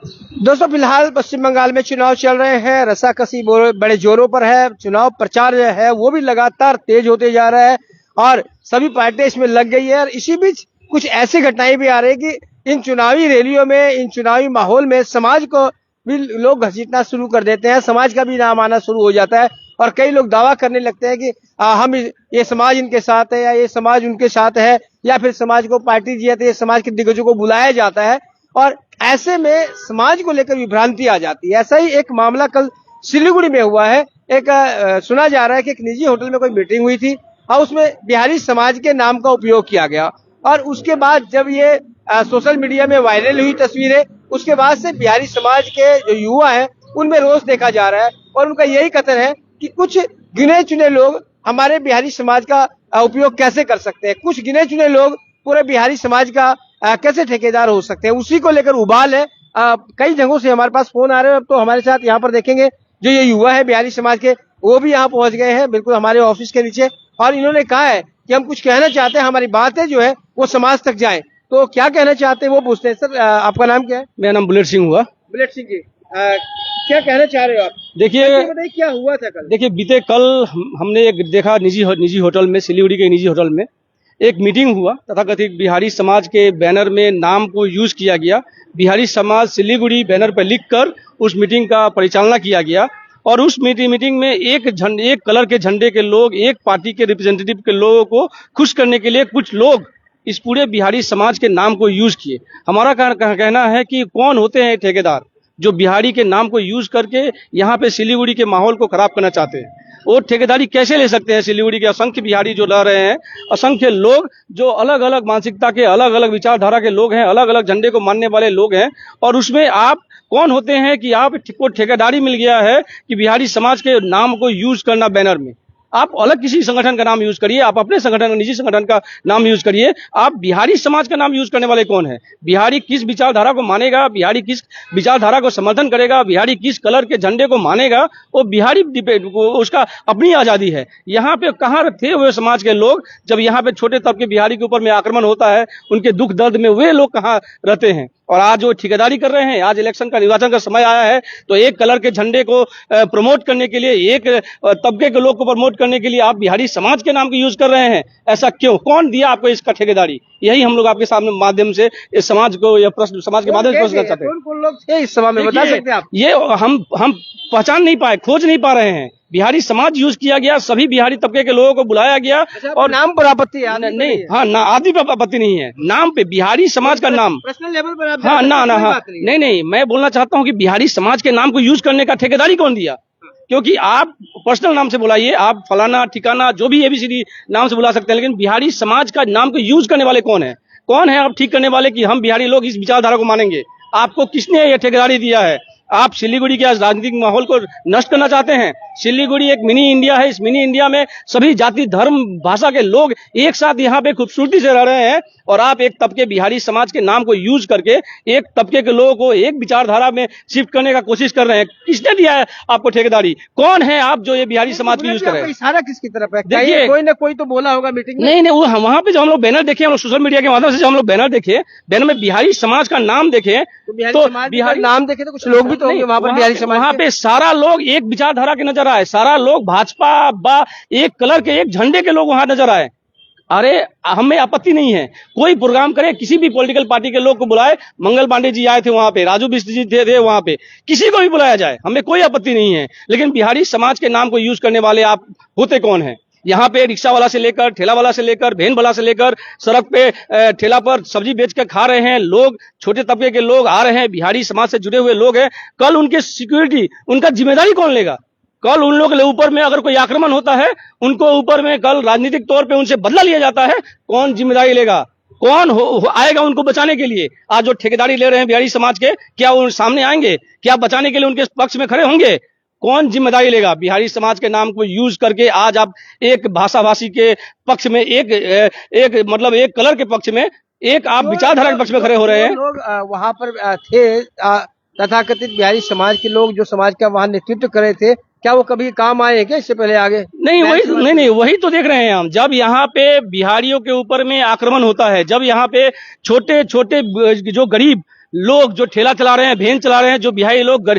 दोस्तों फिलहाल पश्चिम बंगाल में चुनाव चल रहे हैं, रसाकसी बड़े जोरों पर है। चुनाव प्रचार जो है वो भी लगातार तेज होते जा रहा है और सभी पार्टियां इसमें लग गई है। और इसी बीच कुछ ऐसी घटनाएं भी आ रही है कि इन चुनावी रैलियों में, इन चुनावी माहौल में समाज को भी लोग घसीटना शुरू कर देते हैं, समाज का भी नाम आना शुरू हो जाता है। और कई लोग दावा करने लगते हैं कि हम ये समाज इनके साथ है या ये समाज उनके साथ है, या फिर समाज को पार्टी दी जाती है, समाज के दिग्गजों को बुलाया जाता है और ऐसे में समाज को लेकर विभ्रांति आ जाती है। ऐसा ही एक मामला कल सिलीगुड़ी में हुआ है। एक सुना जा रहा है कि एक निजी होटल में कोई मीटिंग हुई थी और उसमें बिहारी समाज के नाम का उपयोग किया गया और उसके बाद जब ये सोशल मीडिया में वायरल हुई तस्वीरें, उसके बाद से बिहारी समाज के जो युवा हैं उनमें रोष देखा जा रहा है और उनका यही कथन है कि कुछ गिने चुने लोग हमारे बिहारी समाज का उपयोग कैसे कर सकते हैं, कुछ गिने चुने लोग पूरे बिहारी समाज का कैसे ठेकेदार हो सकते हैं। उसी को लेकर उबाल है। कई जगहों से हमारे पास फोन आ रहे हैं। अब तो हमारे साथ यहाँ पर देखेंगे जो ये युवा है बिहारी समाज के, वो भी यहाँ पहुंच गए हैं बिल्कुल हमारे ऑफिस के नीचे, और इन्होंने कहा है कि हम कुछ कहना चाहते हैं, हमारी बातें जो है वो समाज तक जाए। तो क्या कहना चाहते हैं वो पूछते हैं। सर आपका नाम क्या है? मेरा नाम बुलेट सिंह हुआ। बुलेट सिंह जी, क्या कहना चाह रहे हो आप? देखिए क्या हुआ था कल? देखिए बीते कल हमने एक देखा निजी होटल में, सिलीगुड़ी के निजी होटल में एक मीटिंग हुआ। तथाकथित बिहारी समाज के बैनर में नाम को यूज किया गया, बिहारी समाज सिलीगुड़ी बैनर पर लिखकर उस मीटिंग का परिचालना किया गया। और उस मीटिंग में एक कलर के झंडे के लोग, एक पार्टी के रिप्रेजेंटेटिव के लोगों को खुश करने के लिए कुछ लोग इस पूरे बिहारी समाज के नाम को यूज किए। हमारा कहना है कि कौन होते हैं ठेकेदार जो बिहारी के नाम को यूज करके यहाँ पे सिलीगुड़ी के माहौल को खराब करना चाहते हैं। वो ठेकेदारी कैसे ले सकते हैं? सिलीगुड़ी के असंख्य बिहारी जो रह रहे हैं, असंख्य लोग जो अलग अलग मानसिकता के, अलग अलग विचारधारा के लोग हैं, अलग अलग झंडे को मानने वाले लोग हैं, और उसमें आप कौन होते हैं कि आप को ठेकेदारी मिल गया है कि बिहारी समाज के नाम को यूज करना बैनर में। आप अलग किसी संगठन का नाम यूज करिए, आप अपने संगठन, निजी संगठन का नाम यूज करिए। आप बिहारी समाज का नाम यूज करने वाले कौन है? बिहारी किस विचारधारा को मानेगा, बिहारी किस विचारधारा को समर्थन करेगा, बिहारी किस कलर के झंडे को मानेगा, वो बिहारी उसका अपनी आजादी है। यहाँ पे कहाँ थे हुए समाज के लोग जब यहाँ पे छोटे तबके बिहारी के ऊपर में आक्रमण होता है? उनके दुख दर्द में वे लोग कहाँ रहते हैं? और आज वो ठेकेदारी कर रहे हैं। आज इलेक्शन का, निर्वाचन का समय आया है, तो एक कलर के झंडे को प्रमोट करने के लिए, एक तबके के लोग को प्रमोट करने के लिए आप बिहारी समाज के नाम को यूज कर रहे हैं। ऐसा क्यों? कौन दिया आपको इसका ठेकेदारी? यही हम लोग आपके सामने माध्यम से इस समाज को, या प्रश्न समाज के माध्यम से प्रश्न करना चाहते हैं। कौन लोग थे इस सभा में, बता सकते हैं आप? ये हम पहचान नहीं पाए, खोज नहीं पा रहे हैं। बिहारी समाज यूज किया गया, सभी बिहारी तबके के लोगों को बुलाया गया। और नाम पर आपत्ति है? नहीं, हाँ ना, आदि पर आपत्ति नहीं है, नाम पे बिहारी समाज का नाम, पर्सनल लेवल पर आप? हाँ ना, हाँ नहीं, मैं बोलना चाहता हूँ कि बिहारी समाज के नाम को यूज करने का ठेकेदारी कौन दिया? क्योंकि आप पर्सनल नाम से बुलाइए, आप फलाना ठिकाना जो भी ABCD नाम से बुला सकते हैं, लेकिन बिहारी समाज का नाम को यूज करने वाले कौन है? कौन है आप ठीक करने वाले कि हम बिहारी लोग इस विचारधारा को मानेंगे? आपको किसने यह ठेकेदारी दिया है? आप सिलीगुड़ी के राजनीतिक माहौल को नष्ट करना चाहते हैं। सिलीगुड़ी एक मिनी इंडिया है। इस मिनी इंडिया में सभी जाति, धर्म, भाषा के लोग एक साथ यहाँ पे खूबसूरती से रह रहे हैं, और आप एक तबके बिहारी समाज के नाम को यूज करके एक तबके के लोगों को एक विचारधारा में शिफ्ट करने का कोशिश कर रहे हैं। किसने दिया है आपको ठेकेदारी? कौन है आप जो ये बिहारी समाज को यूज कर रहे हैं? इशारा किसकी तरफ है? देखिए, कोई ना कोई तो बोला होगा मीटिंग में। नहीं, वहाँ पे जो हम लोग बैनर देखे, हम लोग सोशल मीडिया के माध्यम से जो हम लोग बैनर देखे, बैनर में बिहारी समाज का नाम देखे, तो बिहारी नाम देखे तो कुछ लोग भी तो होंगे वहाँ पर बिहारी समाज। वहाँ पे सारा लोग एक विचारधारा के नजर आए, सारा लोग भाजपा एक कलर के, एक झंडे के लोग वहां नजर आए। अरे हमें आपत्ति नहीं है, कोई प्रोग्राम करे, किसी भी पॉलिटिकल पार्टी के लोग को बुलाए। मंगल पांडे जी आए थे वहां पे, राजू बिष्ट जी थे वहां पे, किसी को भी बुलाया जाए, हमें कोई आपत्ति नहीं है। लेकिन बिहारी समाज के नाम को यूज करने वाले आप होते कौन है? यहाँ पे रिक्शा वाला से लेकर, ठेला वाला से लेकर, भेन वाला से लेकर, सड़क पे ठेला पर सब्जी बेच कर खा रहे हैं लोग, छोटे तबके के लोग आ रहे हैं, बिहारी समाज से जुड़े हुए लोग हैं। कल उनके सिक्योरिटी, उनका जिम्मेदारी कौन लेगा? कल उन लोग के ऊपर में अगर कोई आक्रमण होता है, उनको ऊपर में कल राजनीतिक तौर पे उनसे बदला लिया जाता है, कौन जिम्मेदारी लेगा? कौन आएगा उनको बचाने के लिए? आज जो ठेकेदारी ले रहे हैं बिहारी समाज के, क्या वो सामने आएंगे? क्या बचाने के लिए उनके पक्ष में खड़े होंगे? कौन जिम्मेदारी लेगा? बिहारी समाज के नाम को यूज करके आज आप एक भाषा भाषी के पक्ष में, एक मतलब एक कलर के पक्ष में, एक आप विचारधारा के पक्ष में खड़े हो रहे हैं। लोग वहां पर थे, तथाकथित बिहारी समाज के लोग जो समाज का वहां नेतृत्व कर रहे थे, क्या वो कभी काम आए क्या इससे पहले आगे? नहीं, वही तो देख रहे हैं हम। जब यहाँ पे बिहारियों के ऊपर में आक्रमण होता है, जब यहाँ पे छोटे छोटे जो गरीब लोग जो ठेला चला रहे हैं, भेन चला रहे हैं, जो बिहारी लोग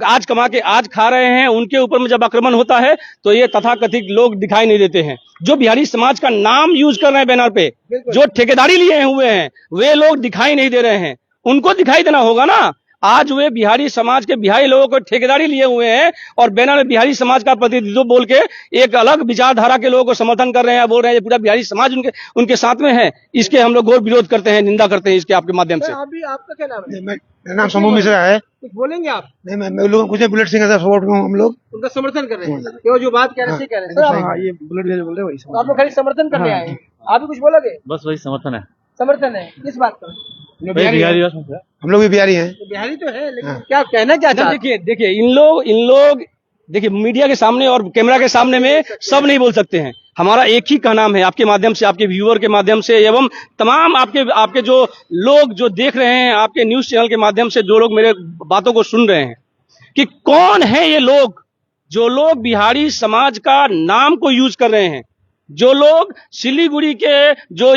आज कमा के आज खा रहे हैं, उनके ऊपर में जब आक्रमण होता है तो ये तथाकथित लोग दिखाई नहीं देते हैं। जो बिहारी समाज का नाम यूज कर रहे हैं बैनर पे, जो ठेकेदारी लिए हुए हैं, वे लोग दिखाई नहीं दे रहे हैं। उनको दिखाई देना होगा ना। आज वे बिहारी समाज के बिहारी लोगों को ठेकेदारी लिए हुए हैं और बैनर में बिहारी समाज का प्रतिनिधित्व बोल के एक अलग विचारधारा के लोगों को समर्थन कर रहे हैं, बोल रहे हैं पूरा बिहारी समाज उनके साथ में है। इसके हम लोग घोर विरोध करते हैं, निंदा करते हैं इसके आपके माध्यम से। अभी आपका क्या नाम है? मेरा नाम समूह मिश्रा है। कुछ बोलेंगे आप? नहीं, मैं लोग कुछ बुलेट सिंह का सपोर्ट में हम लोग उनका समर्थन कर रहे हैं, क्यों जो बात कह रहे थे कह रहे हैं। हाँ, ये बुलेट जो बोल रहे हैं वही तो आप लोग खाली समर्थन करने आए हैं, आप भी कुछ बोलोगे? बस वही समर्थन है। समर्थन है किस बात का? बिहारी हम लोग भी बिहारी हैं। बिहारी तो है, लेकिन क्या कहना क्या चाहते? देखिए इन लोग देखिए मीडिया के सामने और कैमरा के सामने में सब नहीं बोल सकते हैं। हमारा एक ही का नाम है आपके माध्यम से, आपके व्यूअर के माध्यम से एवं तमाम आपके जो लोग जो देख रहे हैं, आपके न्यूज चैनल के माध्यम से जो लोग मेरे बातों को सुन रहे हैं कि कौन है ये लोग, जो लोग बिहारी समाज का नाम को यूज कर रहे हैं, जो लोग सिलीगुड़ी के जो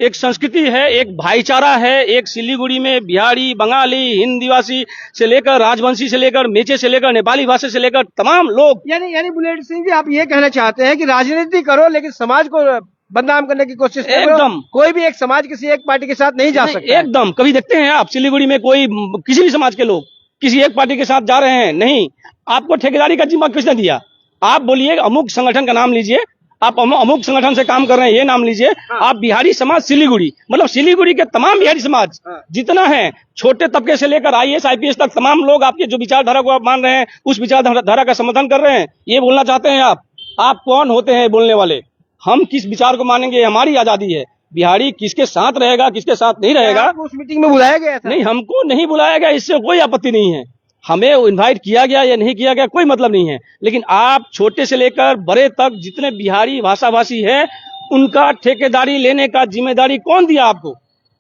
एक संस्कृति है, एक भाईचारा है, एक सिलीगुड़ी में बिहारी, बंगाली, हिंदीवासी से लेकर राजवंशी से लेकर मेचे से लेकर नेपाली भाषा से लेकर तमाम लोग। यानी बुलेट सिंह जी, आप ये कहना चाहते हैं कि राजनीति करो लेकिन समाज को बदनाम करने की कोशिश करो। एकदम। कोई भी एक समाज किसी एक पार्टी के साथ नहीं जा सकता। एकदम। कभी देखते हैं आप सिलीगुड़ी में कोई किसी भी समाज के लोग किसी एक पार्टी के साथ जा रहे हैं? नहीं। आपको ठेकेदारी का जिम्मा किसने दिया? आप बोलिए, अमुक संगठन का नाम लीजिए, आप अमुक संगठन से काम कर रहे हैं ये नाम लीजिए। आप बिहारी समाज सिलीगुड़ी, मतलब सिलीगुड़ी के तमाम बिहारी समाज जितना है, छोटे तबके से लेकर IAS IPS तक तमाम लोग आपके जो विचारधारा को आप मान रहे हैं, उस विचारधारा का समर्थन कर रहे हैं। ये बोलना चाहते हैं आप कौन होते हैं बोलने वाले? हम किस विचार को मानेंगे? हमारी आजादी है। बिहारी किसके साथ रहेगा, किसके साथ नहीं रहेगा, उस मीटिंग में बुलाया गया था? नहीं, हमको नहीं बुलाया गया, इससे कोई आपत्ति नहीं है। हमें इनवाइट किया गया या नहीं किया गया कोई मतलब नहीं है, लेकिन आप छोटे से लेकर बड़े तक जितने बिहारी भाषाभाषी हैं, उनका ठेकेदारी लेने का जिम्मेदारी कौन दिया आपको?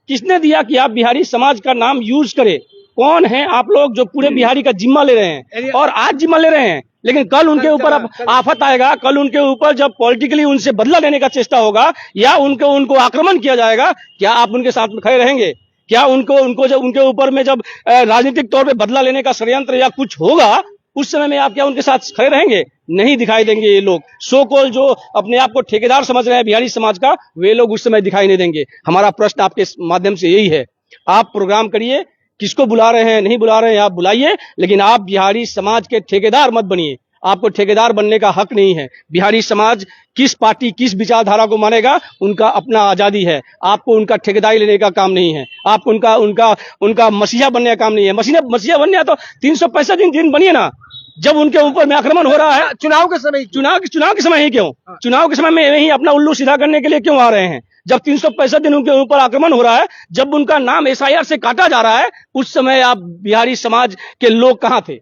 किसने दिया कि आप बिहारी समाज का नाम यूज करें? कौन है आप लोग जो पूरे बिहारी का जिम्मा ले रहे हैं? और आज जिम्मा ले रहे हैं, लेकिन कल उनके ऊपर अब आफत आएगा, कल उनके ऊपर जब पॉलिटिकली उनसे बदला लेने का चेष्टा होगा या उनको आक्रमण किया जाएगा, क्या आप उनके साथ में खड़े रहेंगे? क्या उनको जब उनके ऊपर में जब राजनीतिक तौर पे बदला लेने का षड्यंत्र या कुछ होगा, उस समय में आप क्या उनके साथ खड़े रहेंगे? नहीं दिखाई देंगे। ये लोग सो कॉल जो अपने आप को ठेकेदार समझ रहे हैं बिहारी समाज का, वे लोग उस समय दिखाई नहीं देंगे। हमारा प्रश्न आपके माध्यम से यही है, आप प्रोग्राम करिए, किसको बुला रहे हैं नहीं बुला रहे हैं आप बुलाइए, लेकिन आप बिहारी समाज के ठेकेदार मत बनिए। आपको ठेकेदार बनने का हक नहीं है। बिहारी समाज किस पार्टी किस विचारधारा को मानेगा, उनका अपना आजादी है। आपको उनका ठेकेदारी लेने का काम नहीं है, आपको उनका मसीहा बनने का काम नहीं है। मसीहा बनने है तो 365 दिन बनिए ना। जब उनके ऊपर में आक्रमण हो रहा है चुनाव के समय ही क्यों? चुनाव के समय में यही अपना उल्लू सीधा करने के लिए क्यों आ रहे हैं? जब 365 दिन उनके ऊपर आक्रमण हो रहा है, जब उनका नाम SIR से काटा जा रहा है, उस समय आप बिहारी समाज के लोग कहाँ थे?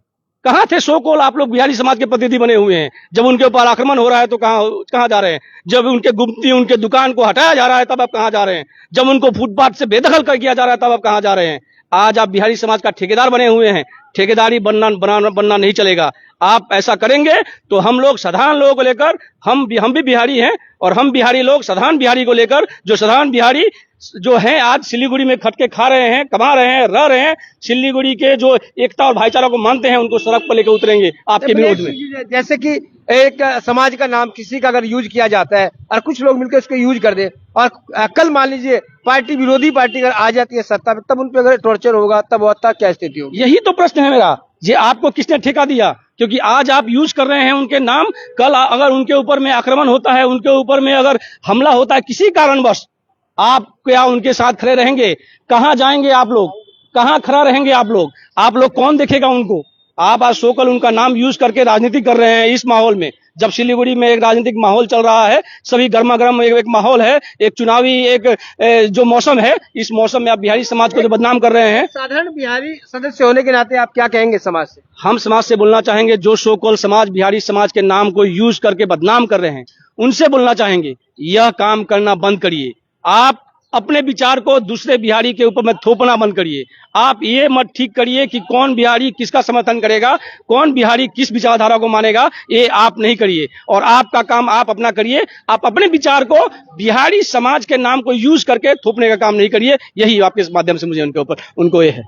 सो कॉल आप लोग बिहारी समाज के प्रतिनिधि बने हुए हैं। जब उनके ऊपर आक्रमण हो रहा है तो कहाँ जा रहे हैं? जब उनके गुप्ती उनके दुकान को हटाया जा रहा है तब आप कहाँ जा रहे हैं? जब उनको फुटपाथ से बेदखल कर किया जा रहा है तब आप कहाँ जा रहे हैं? आज आप बिहारी समाज का ठेकेदार बने हुए हैं। ठेकेदारी बनना नहीं चलेगा। आप ऐसा करेंगे तो हम लोग साधारण लोगों को लेकर, हम भी बिहारी हैं और हम बिहारी लोग साधारण बिहारी को लेकर, जो साधारण बिहारी जो हैं आज सिलीगुड़ी में खट के खा रहे हैं, कमा रहे हैं, रह रहे हैं, सिलीगुड़ी के जो एकता और भाईचारा को मानते हैं, उनको सड़क पर लेकर उतरेंगे आपके विरोध में। जैसे कि एक समाज का नाम किसी का अगर यूज किया जाता है और कुछ लोग मिलकर उसको यूज कर दे, और कल मान लीजिए पार्टी विरोधी पार्टी अगर आ जाती है सत्ता में, तब उन पर अगर टॉर्चर होगा, तब क्या स्थिति होगी? यही तो प्रश्न है मेरा, ये आपको किसने ठेका दिया? क्योंकि आज आप यूज कर रहे हैं उनके नाम, कल अगर उनके ऊपर में आक्रमण होता है, उनके ऊपर में अगर हमला होता है किसी कारणवश, आप क्या उनके साथ खड़े रहेंगे? कहां जाएंगे आप लोग? कहां खड़ा रहेंगे आप लोग? कौन देखेगा उनको? आप आज सोकल उनका नाम यूज करके राजनीति कर रहे हैं इस माहौल में, जब सिलीगुड़ी में एक राजनीतिक माहौल चल रहा है, सभी गर्मा गर्म एक माहौल है, एक चुनावी एक जो मौसम है, इस मौसम में आप बिहारी समाज को जो बदनाम कर रहे हैं। साधारण बिहारी सदस्य होने के नाते आप क्या कहेंगे समाज से? हम समाज से बोलना चाहेंगे, जो सोकल समाज बिहारी समाज के नाम को यूज करके बदनाम कर रहे हैं, उनसे बोलना चाहेंगे, यह काम करना बंद करिए। आप अपने विचार को दूसरे बिहारी के ऊपर में थोपना बंद करिए। आप ये मत ठीक करिए कि कौन बिहारी किसका समर्थन करेगा, कौन बिहारी किस विचारधारा को मानेगा, ये आप नहीं करिए। और आपका काम आप अपना करिए। आप अपने विचार को बिहारी समाज के नाम को यूज करके थोपने का काम नहीं करिए। यही आपके माध्यम से मुझे उनके ऊपर उनको ये है।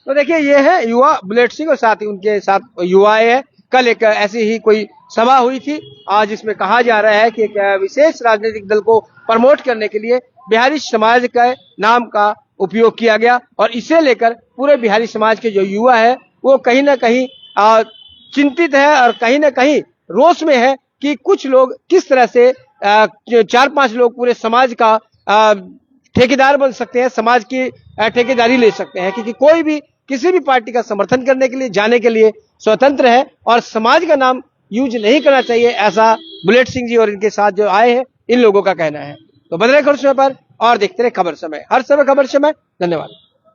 तो देखिए ये है युवा बुलेट सिंह और साथ ही उनके साथ युवाएं हैं। कल एक ऐसी ही कोई सभा हुई थी आज इसमें कहा जा रहा है कि एक विशेष राजनीतिक दल को प्रमोट करने के लिए बिहारी समाज के नाम का उपयोग किया गया और इसे लेकर पूरे बिहारी समाज के जो युवा है वो कहीं ना कहीं चिंतित है और कहीं ना कहीं रोष में है कि कुछ लोग किस तरह से 4-5 लोग पूरे समाज का ठेकेदार बन सकते हैं, समाज की ठेकेदारी ले सकते हैं, क्योंकि कोई भी किसी भी पार्टी का समर्थन करने के लिए जाने के लिए स्वतंत्र है और समाज का नाम यूज नहीं करना चाहिए, ऐसा बुलेट सिंह जी और इनके साथ जो आए हैं इन लोगों का कहना है। तो बने रहे खबर समय पर और देखते रहे खबर समय, हर समय खबर समय। धन्यवाद।